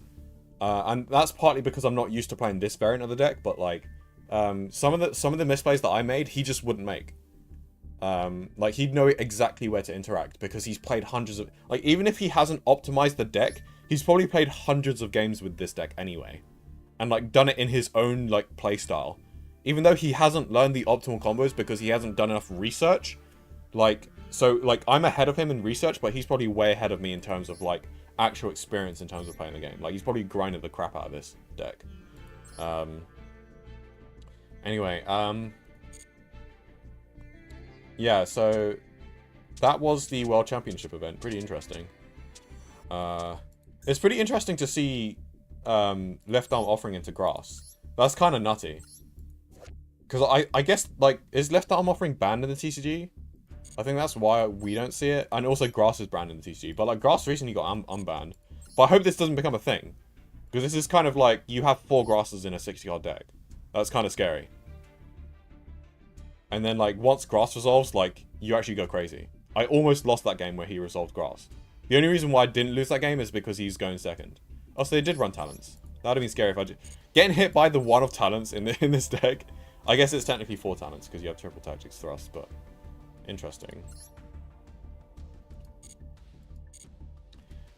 And that's partly because I'm not used to playing this variant of the deck, but like Some of the misplays that I made, he just wouldn't make. Like, he'd know exactly where to interact because he's played hundreds of... Like, even if he hasn't optimized the deck, he's probably played hundreds of games with this deck anyway. And, like, done it in his own, like, playstyle. Even though he hasn't learned the optimal combos because he hasn't done enough research. Like, so, like, I'm ahead of him in research, but he's probably way ahead of me in terms of, like, actual experience in terms of playing the game. Like, he's probably grinded the crap out of this deck. Anyway, yeah, so that was the World Championship event. Pretty interesting. It's pretty interesting to see left arm offering into grass. That's kind of nutty. Because I guess, like, is left arm offering banned in the TCG? I think that's why we don't see it. And also grass is banned in the TCG. But, like, grass recently got unbanned. But I hope this doesn't become a thing. Because this is kind of like, you have 4 grasses in a 60-card deck. That's kind of scary. And then, like, once grass resolves, like, you actually go crazy. I almost lost that game where he resolved grass. The only reason why I didn't lose that game is because he's going second. Oh, so they did run talents. That would have been scary if I did. Getting hit by the 1 of talents in this deck. I guess it's technically 4 talents because you have triple tactics thrust, but interesting.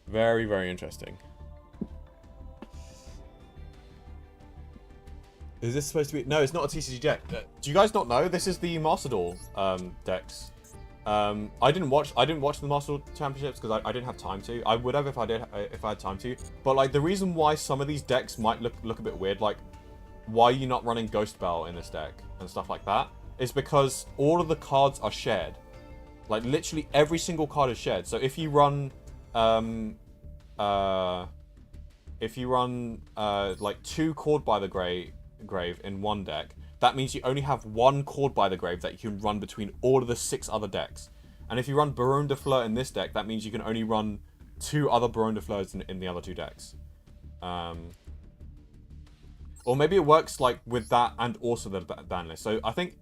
Very, very interesting. Is this supposed to be... No, it's not a TCG deck. Do you guys not know? This is the Master Duel decks. I didn't watch the Master Duel Championships because I didn't have time to. I would have if I had time to. But, like, the reason why some of these decks might look a bit weird, like, why are you not running Ghost Bell in this deck and stuff like that, is because all of the cards are shared. Like, literally every single card is shared. So if you run like 2 Called by the Grave in one deck, that means you only have 1 Called by the Grave that you can run between all of the 6 other decks. And if you run Baronne de Fleur in this deck, that means you can only run 2 other Baronne de Fleurs in the other 2 decks. Or maybe it works, like, with that and also the ban list. So I think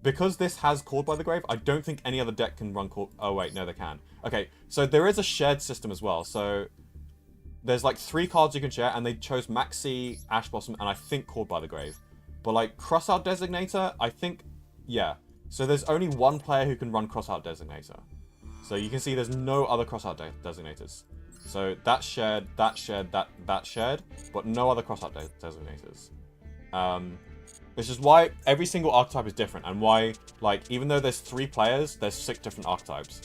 because this has Called by the Grave, I don't think any other deck can run Called... Oh, wait, no, they can. Okay, so there is a shared system as well. So there's, like, 3 cards you can share, and they chose Maxi, Ash Blossom, and I think Called by the Grave. But, like, Crossout Designator, I think... Yeah. So there's only 1 player who can run Crossout Designator. So you can see there's no other Crossout Designators. So that's shared, that's shared, that's shared, but no other crossout designators. This is why every single archetype is different, and why, like, even though there's 3 players, there's 6 different archetypes.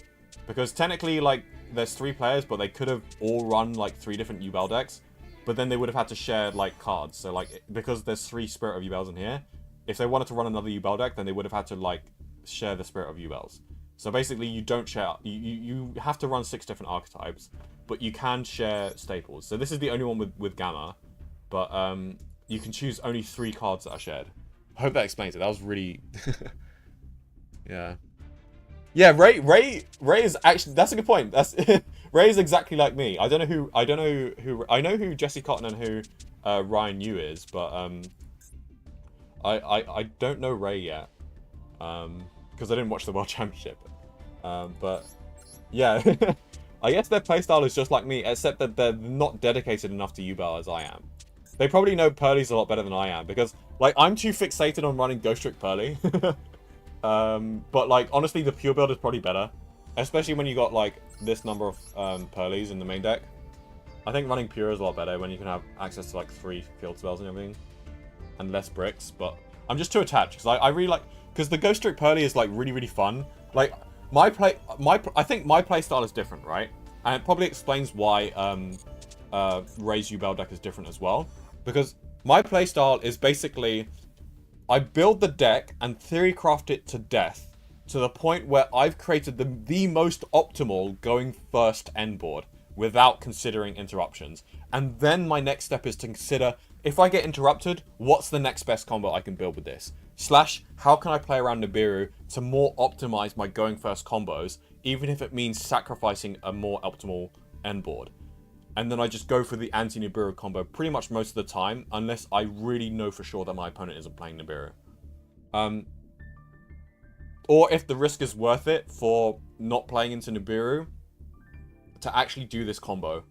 Because technically, like, there's 3 players, but they could have all run, like, 3 different Yubel decks, but then they would have had to share, like, cards. So, like, because there's 3 Spirit of Yubels in here, if they wanted to run another Yubel deck, then they would have had to, like, share the Spirit of Yubels. So basically, you don't share... You have to run 6 different archetypes, but you can share staples. So this is the only one with Gamma, but you can choose only 3 cards that are shared. I hope that explains it. That was really... Yeah. Yeah, Ray is actually... That's a good point. That's Ray is exactly like me. I know who Jesse Cotton and who Ryan Yu is, but I don't know Ray yet. Because I didn't watch the World Championship. But yeah, I guess their playstyle is just like me, except that they're not dedicated enough to Yubel as I am. They probably know Pearly's a lot better than I am, because, like, I'm too fixated on running Ghost Trick Pearly. But, like, honestly, the pure build is probably better. Especially when you got, like, this number of Pearlies in the main deck. I think running pure is a lot better when you can have access to, like, 3 field spells and everything. And less bricks, but I'm just too attached, because I really like... Because the Ghost Trick Pearly is, like, really, really fun. Like, I think my playstyle is different, right? And it probably explains why Ray's Yubel deck is different as well. Because my playstyle is basically... I build the deck and theorycraft it to death. To the point where I've created the most optimal going first end board. Without considering interruptions. And then my next step is to consider... If I get interrupted, what's the next best combo I can build with this? / how can I play around Nibiru to more optimize my going first combos, even if it means sacrificing a more optimal end board. And then I just go for the anti-Nibiru combo pretty much most of the time, unless I really know for sure that my opponent isn't playing Nibiru. Or if the risk is worth it for not playing into Nibiru, to actually do this combo.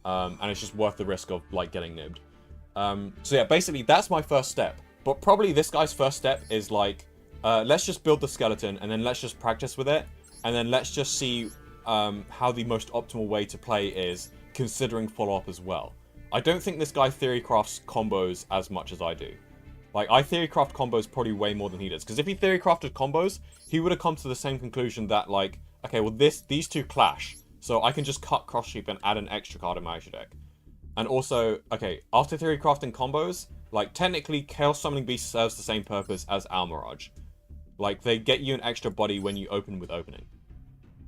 And it's just worth the risk of, like, getting nibbed. So yeah, basically that's my first step. But probably this guy's first step is like, let's just build the skeleton, and then let's just practice with it, and then let's just see how the most optimal way to play is, considering follow-up as well. I don't think this guy theory crafts combos as much as I do. Like, I theory craft combos probably way more than he does. Because if he theory crafted combos, he would have come to the same conclusion that, like, okay, well, these two clash. So I can just cut cross sheep and add an extra card in my extra deck. And also, okay, after theory crafting combos, like, technically, Chaos Summoning Beast serves the same purpose as Almirage. Like, they get you an extra body when you open with opening.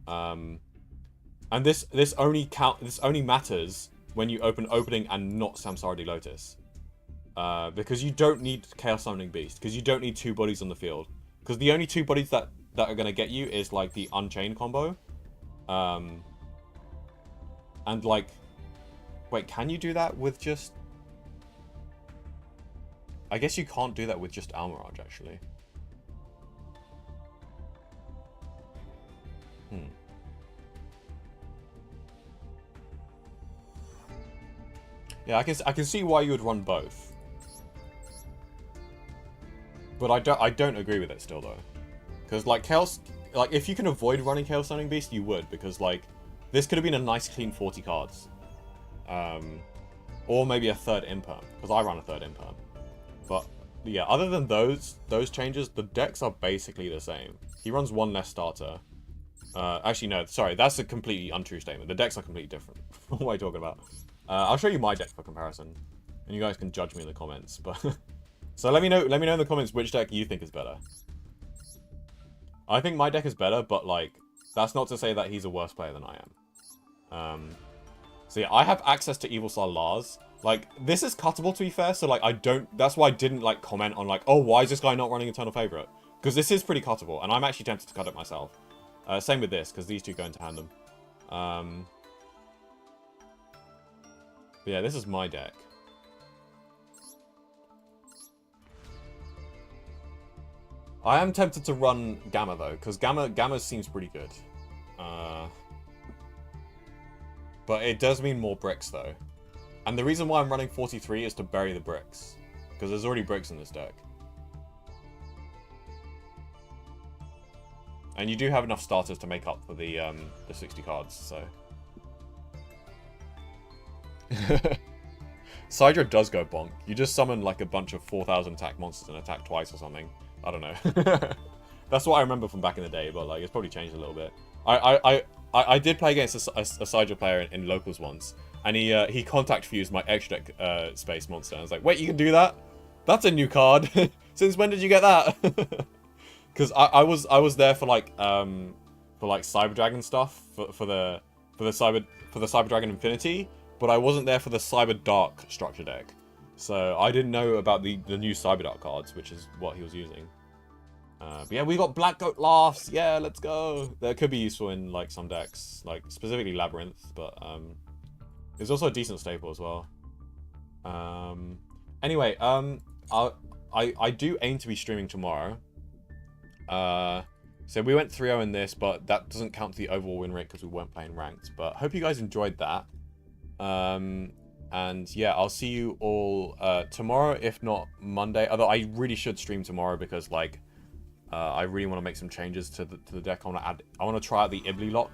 And this only matters when you open opening and not Samsara de Lotus. Because you don't need Chaos Summoning Beast. Because you don't need two bodies on the field. Because the only two bodies that are going to get you is, like, the Unchained combo. And, like... Wait, can you do that with just... I guess you can't do that with just Almirage, actually. Yeah, I can see why you would run both. But I don't agree with it still, though. Because, like, Chaos... Like, if you can avoid running Chaos Summoning Beast, you would. Because, like, this could have been a nice, clean 40 cards. Or maybe a third Imperm. Because I run a third Imperm. But, yeah, other than those changes, the decks are basically the same. He runs one less starter. Actually, no, sorry. That's a completely untrue statement. The decks are completely different. What am I talking about? I'll show you my deck for comparison. And you guys can judge me in the comments. But so let me know in the comments which deck you think is better. I think my deck is better, but, like, that's not to say that he's a worse player than I am. So yeah, I have access to Evil Star Lars. Like, this is cuttable, to be fair, so, like, that's why I didn't, like, comment on, like, oh, why is this guy not running Eternal Favorite? Because this is pretty cuttable, and I'm actually tempted to cut it myself. Same with this, because these two go into tandem. But yeah, this is my deck. I am tempted to run Gamma, though, because Gamma seems pretty good. But it does mean more bricks, though. And the reason why I'm running 43 is to bury the bricks. Because there's already bricks in this deck. And you do have enough starters to make up for the 60 cards, so... Sidra does go bonk. You just summon, like, a bunch of 4,000 attack monsters and attack twice or something. I don't know. That's what I remember from back in the day, but, like, it's probably changed a little bit. I did play against a Sidra player in locals once, and he contact fused my extra deck space monster. I was like, wait, you can do that? That's a new card. Since when did you get that? Because I was there for like Cyber Dragon stuff for the Cyber Dragon Infinity, but I wasn't there for the Cyber Dark structure deck. So I didn't know about the new Cyber Dark cards, which is what he was using. But yeah, we got Black Goat Laughs. Yeah, let's go. That could be useful in like some decks, like specifically Labyrinth, but it's also a decent staple as well. Anyway, I do aim to be streaming tomorrow. So we went 3-0 in this, but that doesn't count the overall win rate because we weren't playing ranked. But hope you guys enjoyed that. And yeah, I'll see you all tomorrow, if not Monday. Although I really should stream tomorrow because like I really want to make some changes to the deck. I want to try out the Ibli lock,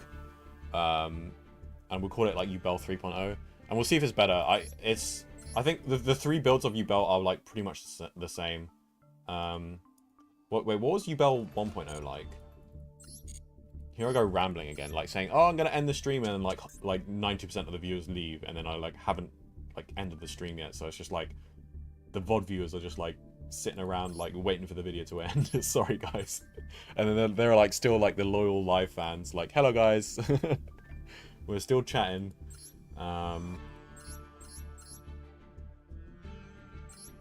and we'll call it like Yubel 3.0, and we'll see if it's better. I think the three builds of Yubel are like pretty much the same. Wait, what was Yubel 1.0 like? Here I go rambling again, like saying, "Oh, I'm gonna end the stream," and then like 90% of the viewers leave, and then I like haven't like ended the stream yet, so it's just like the VOD viewers are just like sitting around like waiting for the video to end. Sorry guys. And then they're like still like the loyal live fans, like, "Hello guys." We're still chatting.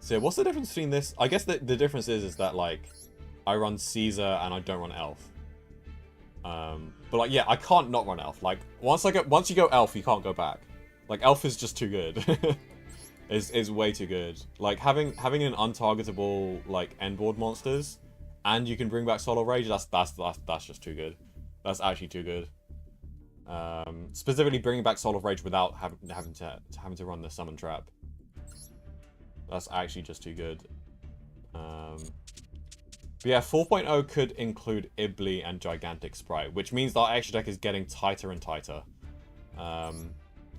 So what's the difference between this? I guess the difference is that like I run Caesar and I don't run Elf. But like, yeah, I can't not run Elf. Like once you go Elf, you can't go back. Like Elf is just too good. is way too good. Like having an untargetable like end board monsters, and you can bring back Soul of Rage. That's just too good. That's actually too good. Specifically bringing back Soul of Rage without having to run the summon trap. That's actually just too good. But yeah, 4.0 could include Ibli and Gigantic Sprite, which means that our extra deck is getting tighter and tighter.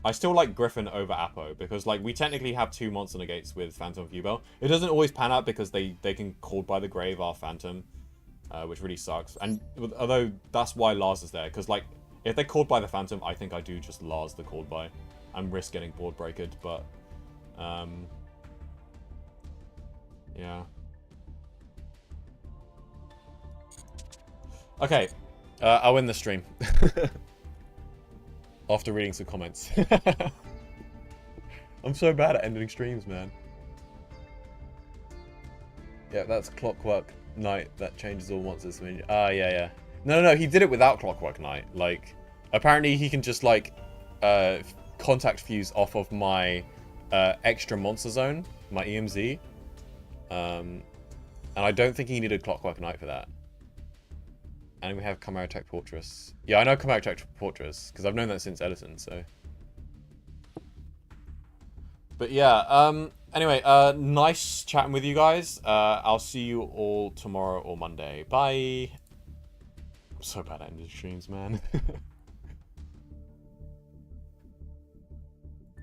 I still like Griffin over Apo, because like we technically have 2 monster negates with Phantom of Yubel. It doesn't always pan out because they can Called by the Grave our Phantom, which really sucks. And although that's why Lars is there, because like if they Called by the Phantom, I think I do just Lars the Called by and risk getting board breakered, but yeah. Okay, I'll end the stream. After reading some comments. I'm so bad at ending streams, man. Yeah, that's Clockwork Knight. That changes all monsters. Yeah. No, he did it without Clockwork Knight. Like, apparently he can just, like, contact fuse off of my extra monster zone, my EMZ. And I don't think he needed Clockwork Knight for that. And we have Chimera Tech Fortress. Yeah, I know Chimera Tech Fortress, because I've known that since Edison, so. But yeah, anyway, nice chatting with you guys. I'll see you all tomorrow or Monday. Bye! I'm so bad at ending streams, man.